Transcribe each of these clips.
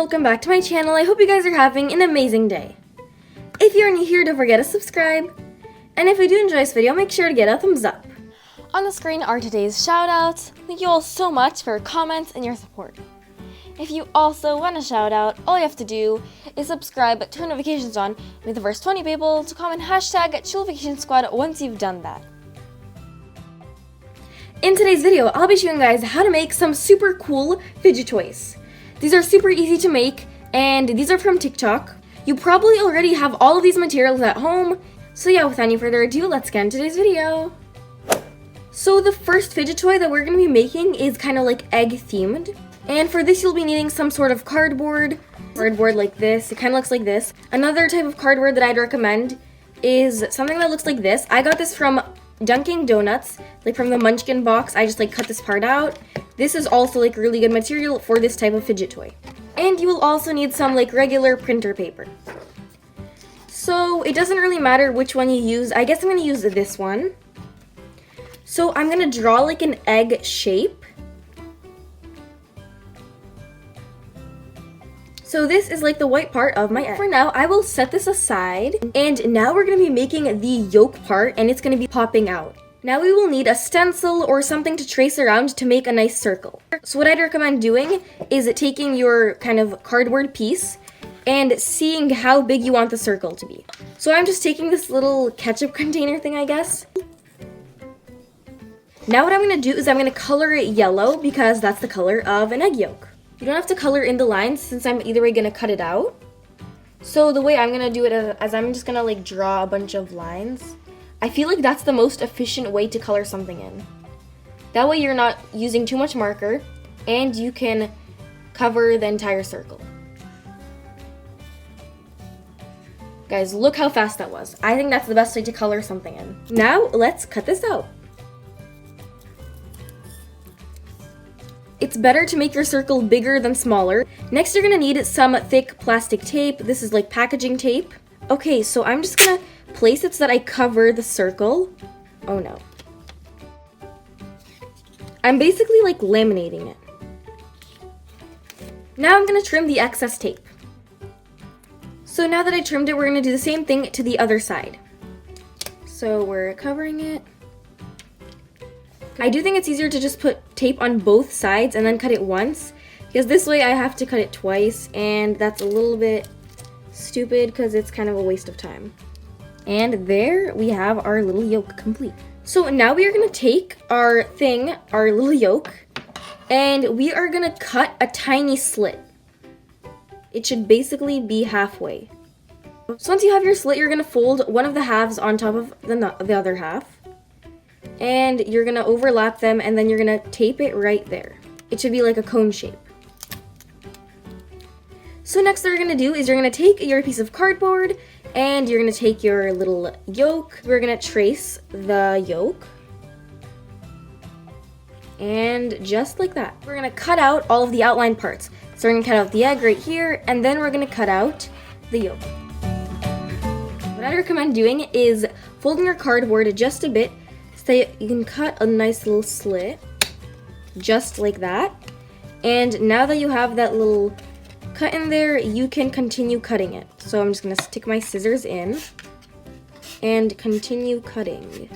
welcome back to my channel. I hope you guys are having an amazing day. If you're new here, don't forget to subscribe. And if you do enjoy this video, make sure to get a thumbs up. On the screen are today's shoutouts. Thank you all so much for your comments and your support. If you also want a shout out, all you have to do is subscribe, turn notifications on, and be the first 20 people to comment hashtag #ChillVacationSquad once you've done that. In today's video, I'll be showing you guys how to make some super cool fidget toys. These are super easy to make, and these are from TikTok. You probably already have all of these materials at home, so yeah, without any further ado, let's get into today's video. So the first fidget toy that we're going to be making is kind of like egg themed. And for this, you'll be needing some sort of cardboard like this. It kind of looks like this. Another type of cardboard that I'd recommend is something that looks like this. I got this from Dunkin' Donuts, like from the Munchkin box. I just like cut this part out. This is also like really good material for this type of fidget toy. And you will also need some like regular printer paper. So it doesn't really matter which one you use. I guess I'm going to use this one. So I'm going to draw like an egg shape. So this is like the white part of my egg. For now, I will set this aside. And now we're going to be making the yolk part, and it's going to be popping out. Now we will need a stencil or something to trace around to make a nice circle. So what I'd recommend doing is taking your kind of cardboard piece and seeing how big you want the circle to be. So I'm just taking this little ketchup container thing, I guess. Now what I'm going to do is I'm going to color it yellow because that's the color of an egg yolk. You don't have to color in the lines since I'm either way going to cut it out. So the way I'm going to do it is I'm just going to like draw a bunch of lines. I feel like that's the most efficient way to color something in. That way you're not using too much marker and you can cover the entire circle. Guys, look how fast that was. I think that's the best way to color something in. Now let's cut this out. It's better to make your circle bigger than smaller. Next, you're gonna need some thick plastic tape. This is like packaging tape. Okay, so I'm just gonna place it so that I cover the circle. Oh no. I'm basically like laminating it. Now I'm gonna trim the excess tape. So now that I trimmed it, we're gonna do the same thing to the other side. So we're covering it. I do think it's easier to just put tape on both sides and then cut it once, because this way I have to cut it twice, and that's a little bit stupid because it's kind of a waste of time. And there we have our little yolk complete. So now we are going to take our little yolk, and we are going to cut a tiny slit. It should basically be halfway. So once you have your slit, you're going to fold one of the halves on top of the other half. And you're going to overlap them, and then you're going to tape it right there. It should be like a cone shape. So next what you're going to do is you're going to take your piece of cardboard, and you're going to take your little yolk. We're going to trace the yolk. And just like that. We're going to cut out all of the outline parts. So we're going to cut out the egg right here, and then we're going to cut out the yolk. What I recommend doing is folding your cardboard just a bit, so you can cut a nice little slit, just like that. And now that you have that little cut in there, you can continue cutting it. So I'm just gonna stick my scissors in and continue cutting.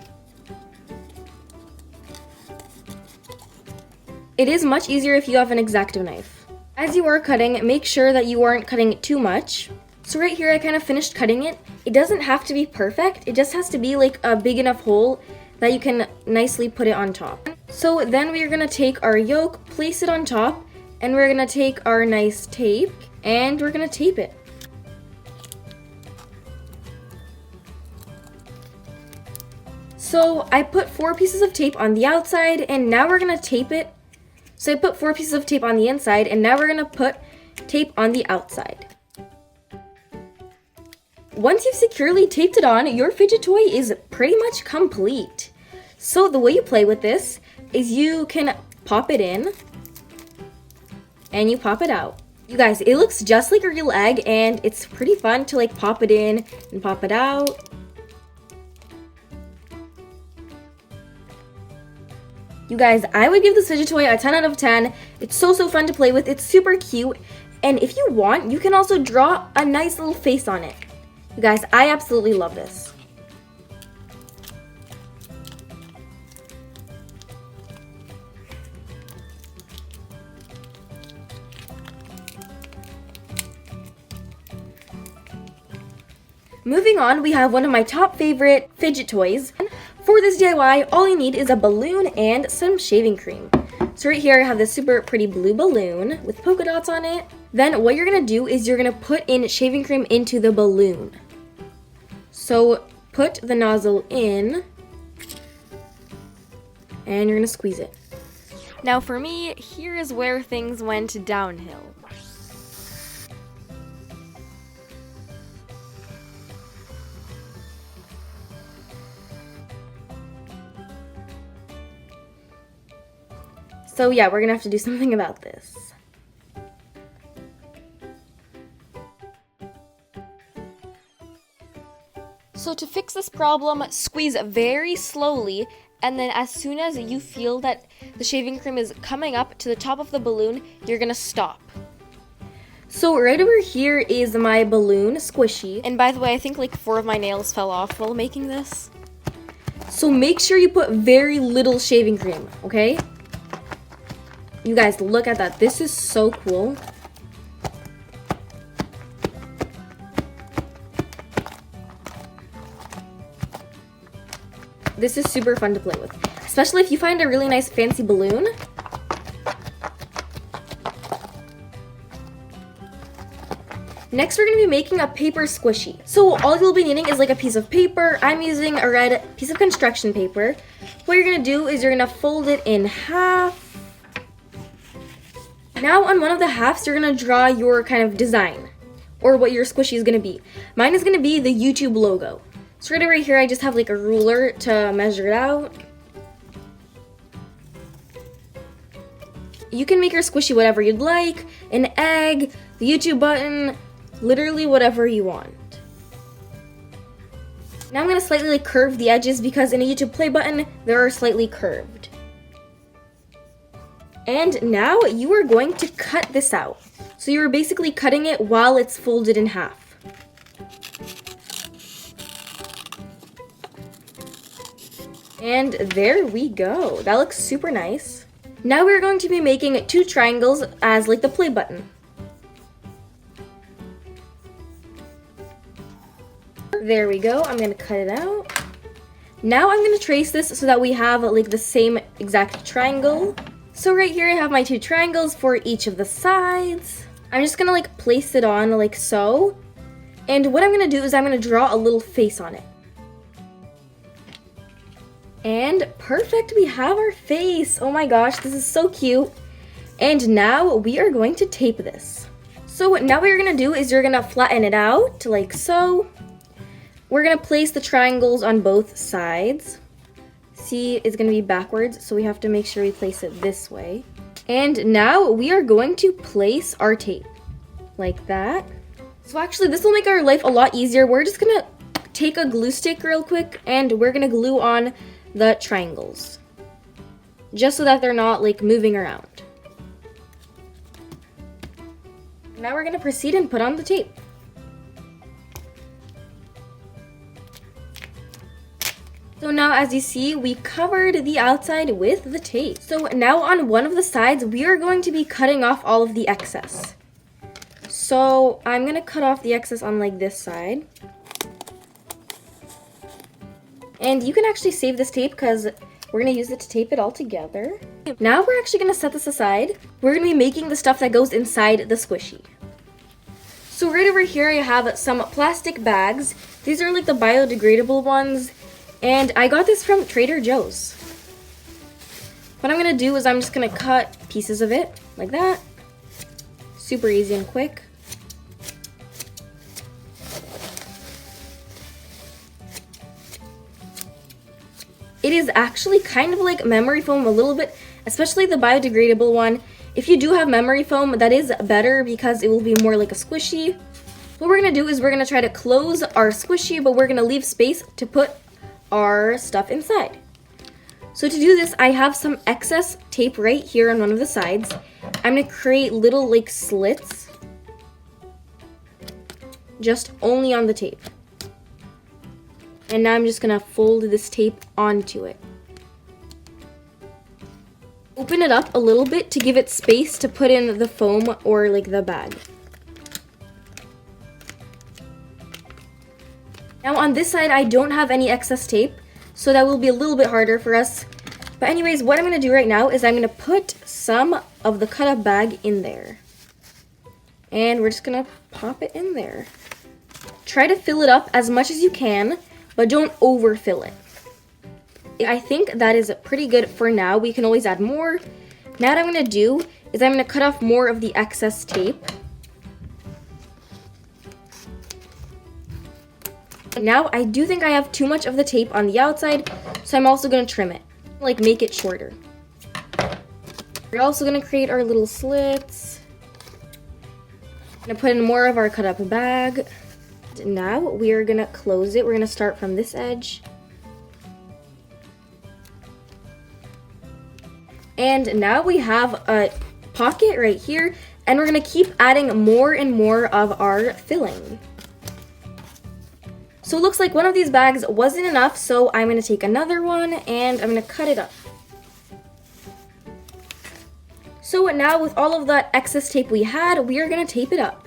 It is much easier if you have an X-Acto knife. As you are cutting, make sure that you aren't cutting it too much. So right here, I kind of finished cutting it. It doesn't have to be perfect. It just has to be like a big enough hole that you can nicely put it on top. So then we are gonna take our yolk, place it on top, and we're gonna take our nice tape, and we're gonna tape it. So I put 4 pieces of tape on the outside, and now we're gonna tape it. So I put 4 pieces of tape on the inside, and now we're gonna put tape on the outside. Once you've securely taped it on, your fidget toy is pretty much complete. So the way you play with this is you can pop it in and you pop it out. You guys, it looks just like a real egg, and it's pretty fun to like pop it in and pop it out. You guys, I would give this fidget toy a 10 out of 10. It's so fun to play with. It's super cute. And if you want, you can also draw a nice little face on it. You guys, I absolutely love this. Moving on, we have one of my top favorite fidget toys. For this DIY, all you need is a balloon and some shaving cream. So right here I have this super pretty blue balloon with polka dots on it. Then what you're gonna do is you're gonna put in shaving cream into the balloon. So put the nozzle in and you're gonna squeeze it. Now for me, here is where things went downhill. So yeah, we're gonna have to do something about this. So to fix this problem, squeeze very slowly, and then as soon as you feel that the shaving cream is coming up to the top of the balloon, you're gonna stop. So right over here is my balloon squishy. And by the way, I think like 4 of my nails fell off while making this. So make sure you put very little shaving cream, okay? You guys, look at that. This is so cool. This is super fun to play with, especially if you find a really nice fancy balloon. Next, we're going to be making a paper squishy. So all you'll be needing is like a piece of paper. I'm using a red piece of construction paper. What you're going to do is you're going to fold it in half. Now on one of the halves, you're going to draw your kind of design, or what your squishy is going to be. Mine is going to be the YouTube logo. So right over here, I just have like a ruler to measure it out. You can make your squishy whatever you'd like, an egg, the YouTube button, literally whatever you want. Now I'm going to slightly like curve the edges because in a YouTube play button, they are slightly curved. And now you are going to cut this out. So you're basically cutting it while it's folded in half. And there we go. That looks super nice. Now we're going to be making 2 triangles as like the play button. There we go. I'm going to cut it out. Now I'm going to trace this so that we have like the same exact triangle. So right here I have my 2 triangles for each of the sides. I'm just gonna like place it on like so. And what I'm gonna do is I'm gonna draw a little face on it. And perfect, we have our face. Oh my gosh, this is so cute. And now we are going to tape this. So now what you're gonna do is you're gonna flatten it out like so. We're gonna place the triangles on both sides. See, it's gonna be backwards, so we have to make sure we place it this way. And now we are going to place our tape like that. So actually this will make our life a lot easier. We're just gonna take a glue stick real quick and we're gonna glue on the triangles just so that they're not like moving around. Now we're gonna proceed and put on the tape. So now as you see, we covered the outside with the tape. So now on one of the sides, we are going to be cutting off all of the excess. So I'm gonna cut off the excess on like this side. And you can actually save this tape because we're gonna use it to tape it all together. Now we're actually gonna set this aside. We're gonna be making the stuff that goes inside the squishy. So right over here, I have some plastic bags. These are like the biodegradable ones. And I got this from Trader Joe's. What I'm gonna do is I'm just gonna cut pieces of it like that. Super easy and quick. It is actually kind of like memory foam a little bit, especially the biodegradable one. If you do have memory foam, that is better because it will be more like a squishy. What we're gonna do is we're gonna try to close our squishy, but we're gonna leave space to put our stuff inside. So to do this, I have some excess tape right here on one of the sides. I'm gonna create little like slits just only on the tape. And now I'm just gonna fold this tape onto it. Open it up a little bit to give it space to put in the foam or like the bag. Now on this side, I don't have any excess tape, so that will be a little bit harder for us. But anyways, what I'm gonna do right now is I'm gonna put some of the cut up bag in there. And we're just gonna pop it in there. Try to fill it up as much as you can, but don't overfill it. I think that is pretty good for now. We can always add more. Now what I'm gonna do is I'm gonna cut off more of the excess tape. Now I do think I have too much of the tape on the outside, so I'm also gonna trim it, like make it shorter. We're also gonna create our little slits. Gonna put in more of our cut up bag. Now we are gonna close it. We're gonna start from this edge. And now we have a pocket right here, and we're gonna keep adding more and more of our filling. So it looks like one of these bags wasn't enough, so I'm gonna take another one and I'm gonna cut it up. So now with all of that excess tape we had, we are gonna tape it up.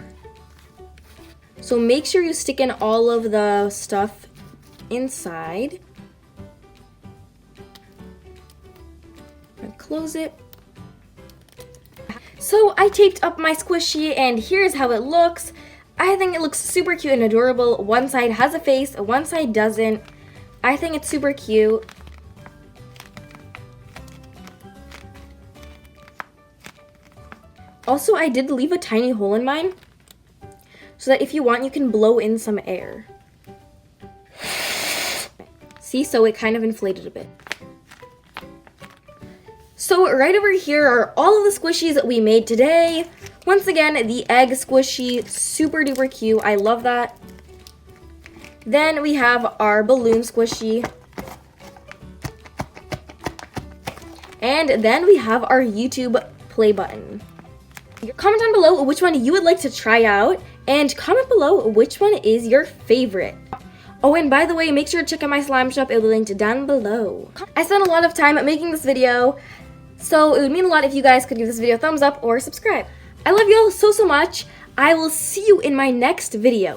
So make sure you stick in all of the stuff inside. Close it. So I taped up my squishy and here's how it looks. I think it looks super cute and adorable. One side has a face, one side doesn't. I think it's super cute. Also, I did leave a tiny hole in mine so that if you want, you can blow in some air. See, so it kind of inflated a bit. So right over here are all of the squishies that we made today. Once again, the egg squishy, super duper cute. I love that. Then we have our balloon squishy. And then we have our YouTube play button. Comment down below which one you would like to try out, and comment below which one is your favorite. Oh, and by the way, make sure to check out my slime shop. It will be linked down below. I spent a lot of time making this video, so it would mean a lot if you guys could give this video a thumbs up or subscribe. I love you all so much. I will see you in my next video.